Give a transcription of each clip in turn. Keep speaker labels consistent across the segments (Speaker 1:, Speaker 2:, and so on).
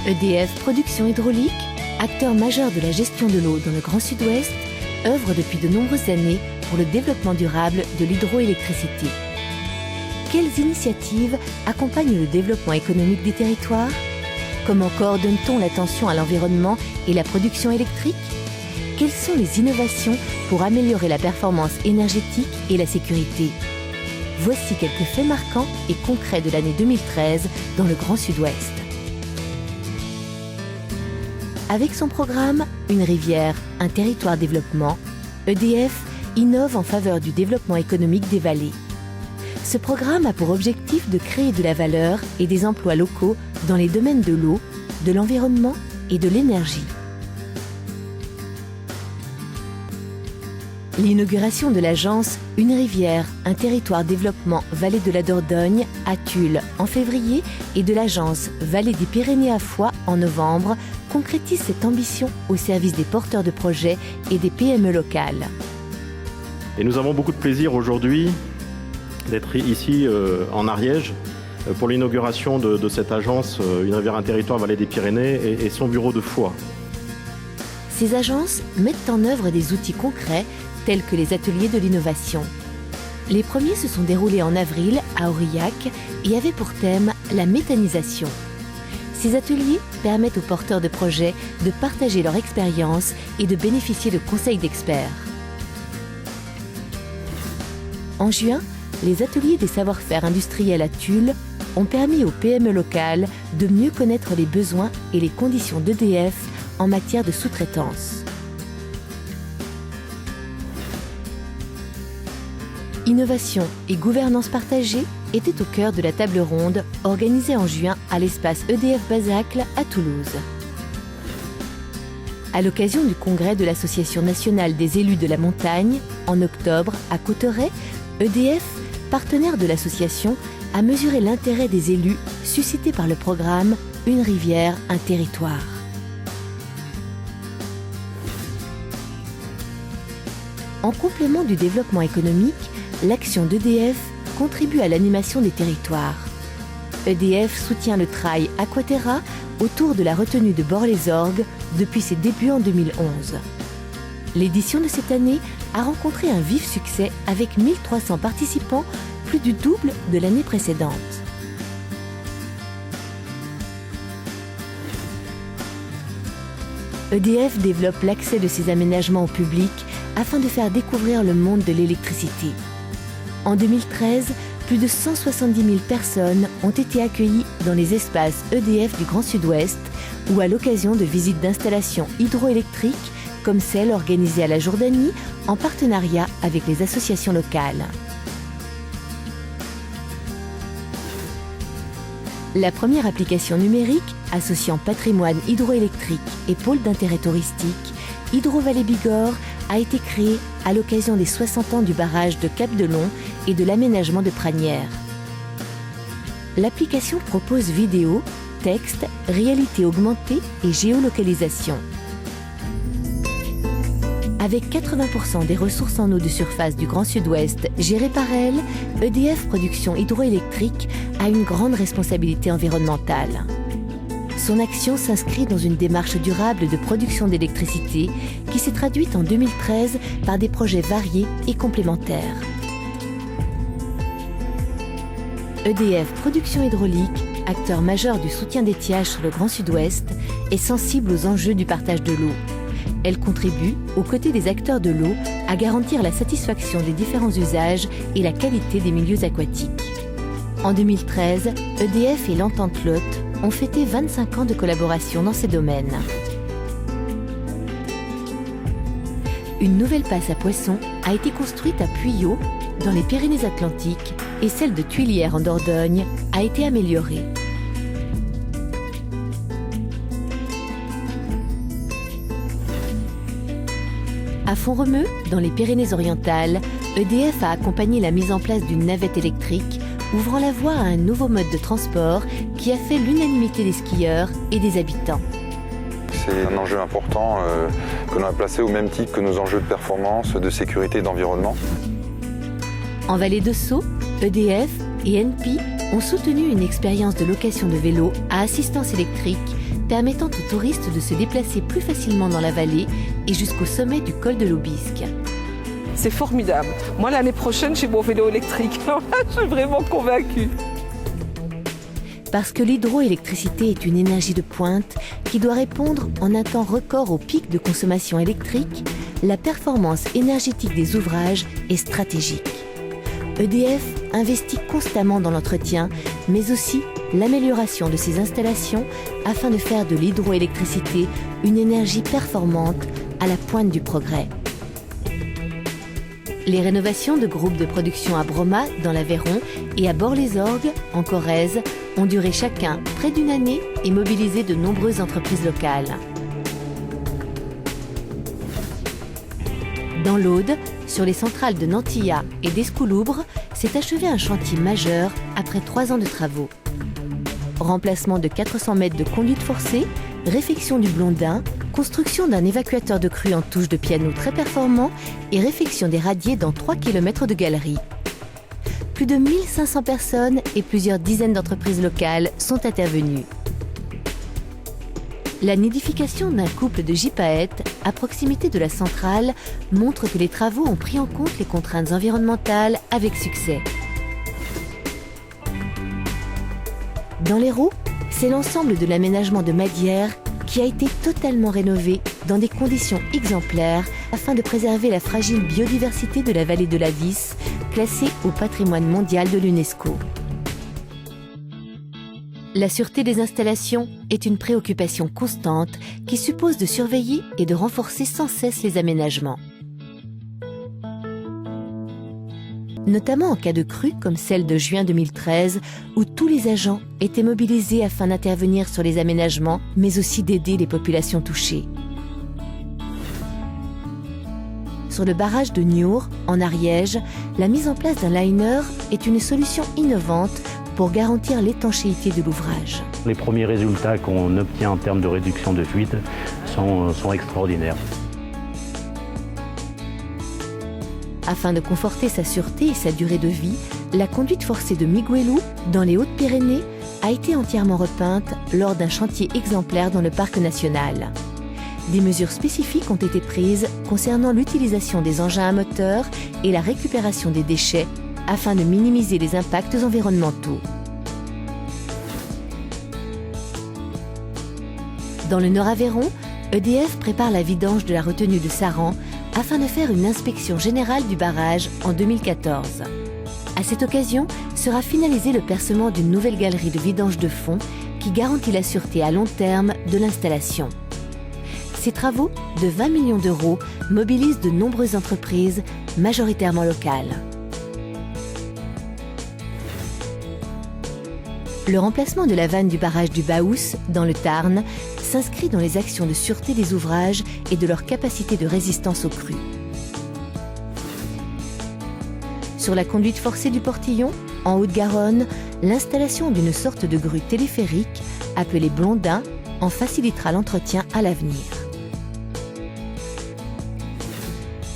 Speaker 1: EDF Production Hydraulique, acteur majeur de la gestion de l'eau dans le Grand Sud-Ouest, œuvre depuis de nombreuses années pour le développement durable de l'hydroélectricité. Quelles initiatives accompagnent le développement économique des territoires? Comment coordonne-t-on l'attention à l'environnement et la production électrique? Quelles sont les innovations pour améliorer la performance énergétique et la sécurité? Voici quelques faits marquants et concrets de l'année 2013 dans le Grand Sud-Ouest. Avec son programme Une rivière, un territoire développement, EDF innove en faveur du développement économique des vallées. Ce programme a pour objectif de créer de la valeur et des emplois locaux dans les domaines de l'eau, de l'environnement et de l'énergie. L'inauguration de l'agence Une rivière, un territoire développement Vallée de la Dordogne à Tulle en février et de l'agence Vallée des Pyrénées à Foix en novembre concrétise cette ambition au service des porteurs de projets et des PME locales.
Speaker 2: Et nous avons beaucoup de plaisir aujourd'hui d'être ici en Ariège pour l'inauguration de cette agence Une rivière, un territoire Vallée des Pyrénées et son bureau de Foix.
Speaker 1: Ces agences mettent en œuvre des outils concrets tels que les ateliers de l'innovation. Les premiers se sont déroulés en avril à Aurillac et avaient pour thème la méthanisation. Ces ateliers permettent aux porteurs de projets de partager leur expérience et de bénéficier de conseils d'experts. En juin, les ateliers des savoir-faire industriels à Tulle ont permis aux PME locales de mieux connaître les besoins et les conditions d'EDF en matière de sous-traitance. Innovation et gouvernance partagée étaient au cœur de la table ronde organisée en juin à l'espace EDF Basacle à Toulouse. À l'occasion du congrès de l'Association nationale des élus de la montagne, en octobre à Cauterets, EDF, partenaire de l'association, a mesuré l'intérêt des élus suscité par le programme Une rivière, un territoire. En complément du développement économique, l'action d'EDF contribue à l'animation des territoires. EDF soutient le trail Aquaterra autour de la retenue de Bord-les-Orgues depuis ses débuts en 2011. L'édition de cette année a rencontré un vif succès avec 1300 participants, plus du double de l'année précédente. EDF développe l'accès de ses aménagements au public afin de faire découvrir le monde de l'électricité. En 2013, plus de 170 000 personnes ont été accueillies dans les espaces EDF du Grand Sud-Ouest ou à l'occasion de visites d'installations hydroélectriques comme celle organisée à la Jordanie en partenariat avec les associations locales. La première application numérique associant patrimoine hydroélectrique et pôle d'intérêt touristique, Hydro-Vallée Bigorre, a été créée à l'occasion des 60 ans du barrage de Cap-de-Long et de l'aménagement de Pranières. L'application propose vidéo, texte, réalité augmentée et géolocalisation. Avec 80% des ressources en eau de surface du Grand Sud-Ouest gérées par elle, EDF Production Hydroélectrique a une grande responsabilité environnementale. Son action s'inscrit dans une démarche durable de production d'électricité qui s'est traduite en 2013 par des projets variés et complémentaires. EDF Production Hydraulique, acteur majeur du soutien d'étiage sur le Grand Sud-Ouest, est sensible aux enjeux du partage de l'eau. Elle contribue, aux côtés des acteurs de l'eau, à garantir la satisfaction des différents usages et la qualité des milieux aquatiques. En 2013, EDF et l'Entente Lot ont fêté 25 ans de collaboration dans ces domaines. Une nouvelle passe à poissons a été construite à Puyot, dans les Pyrénées-Atlantiques, et celle de Tuilière en Dordogne a été améliorée. À Font-Romeu, dans les Pyrénées-Orientales, EDF a accompagné la mise en place d'une navette électrique ouvrant la voie à un nouveau mode de transport qui a fait l'unanimité des skieurs et des habitants.
Speaker 3: C'est un enjeu important que l'on a placé au même titre que nos enjeux de performance, de sécurité et d'environnement.
Speaker 1: En Vallée de Sceaux, EDF et ENPI ont soutenu une expérience de location de vélos à assistance électrique permettant aux touristes de se déplacer plus facilement dans la vallée et jusqu'au sommet du col de l'Aubisque.
Speaker 4: C'est formidable. Moi, l'année prochaine, j'ai mon vélo électrique. Je suis vraiment convaincue.
Speaker 1: Parce que l'hydroélectricité est une énergie de pointe qui doit répondre en un temps record au pic de consommation électrique, la performance énergétique des ouvrages est stratégique. EDF investit constamment dans l'entretien, mais aussi l'amélioration de ses installations afin de faire de l'hydroélectricité une énergie performante à la pointe du progrès. Les rénovations de groupes de production à Broma, dans l'Aveyron, et à Bort-les-Orgues, en Corrèze, ont duré chacun près d'une année et mobilisé de nombreuses entreprises locales. Dans l'Aude, sur les centrales de Nantillat et d'Escouloubre, s'est achevé un chantier majeur après 3 ans de travaux. Remplacement de 400 mètres de conduite forcée, réfection du Blondin, construction d'un évacuateur de crue en touche de piano très performant et réfection des radiers dans 3 km de galeries. Plus de 1500 personnes et plusieurs dizaines d'entreprises locales sont intervenues. La nidification d'un couple de gypaètes à proximité de la centrale montre que les travaux ont pris en compte les contraintes environnementales avec succès. Dans l'Hérault, c'est l'ensemble de l'aménagement de Madières qui a été totalement rénové dans des conditions exemplaires afin de préserver la fragile biodiversité de la vallée de la Vis, classée au patrimoine mondial de l'UNESCO. La sûreté des installations est une préoccupation constante qui suppose de surveiller et de renforcer sans cesse les aménagements. Notamment en cas de crue comme celle de juin 2013, où tous les agents étaient mobilisés afin d'intervenir sur les aménagements, mais aussi d'aider les populations touchées. Sur le barrage de Niort, en Ariège, la mise en place d'un liner est une solution innovante pour garantir l'étanchéité de l'ouvrage.
Speaker 5: Les premiers résultats qu'on obtient en termes de réduction de fuite sont extraordinaires.
Speaker 1: Afin de conforter sa sûreté et sa durée de vie, la conduite forcée de Miguelou, dans les Hautes-Pyrénées, a été entièrement repeinte lors d'un chantier exemplaire dans le parc national. Des mesures spécifiques ont été prises concernant l'utilisation des engins à moteur et la récupération des déchets afin de minimiser les impacts environnementaux. Dans le Nord-Aveyron, EDF prépare la vidange de la retenue de Saran afin de faire une inspection générale du barrage en 2014. À cette occasion, sera finalisé le percement d'une nouvelle galerie de vidange de fond qui garantit la sûreté à long terme de l'installation. Ces travaux, de 20 millions d'euros, mobilisent de nombreuses entreprises, majoritairement locales. Le remplacement de la vanne du barrage du Baous, dans le Tarn, s'inscrit dans les actions de sûreté des ouvrages et de leur capacité de résistance aux crues. Sur la conduite forcée du Portillon, en Haute-Garonne, l'installation d'une sorte de grue téléphérique, appelée Blondin, en facilitera l'entretien à l'avenir.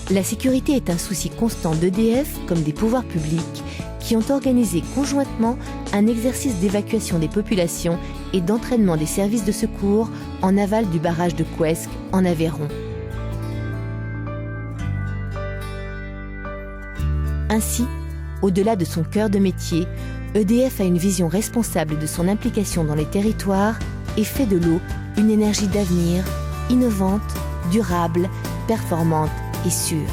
Speaker 1: La sécurité est un souci constant d'EDF comme des pouvoirs publics qui ont organisé conjointement un exercice d'évacuation des populations et d'entraînement des services de secours en aval du barrage de Couesques, en Aveyron. Ainsi, au-delà de son cœur de métier, EDF a une vision responsable de son implication dans les territoires et fait de l'eau une énergie d'avenir, innovante, durable, performante et sûre.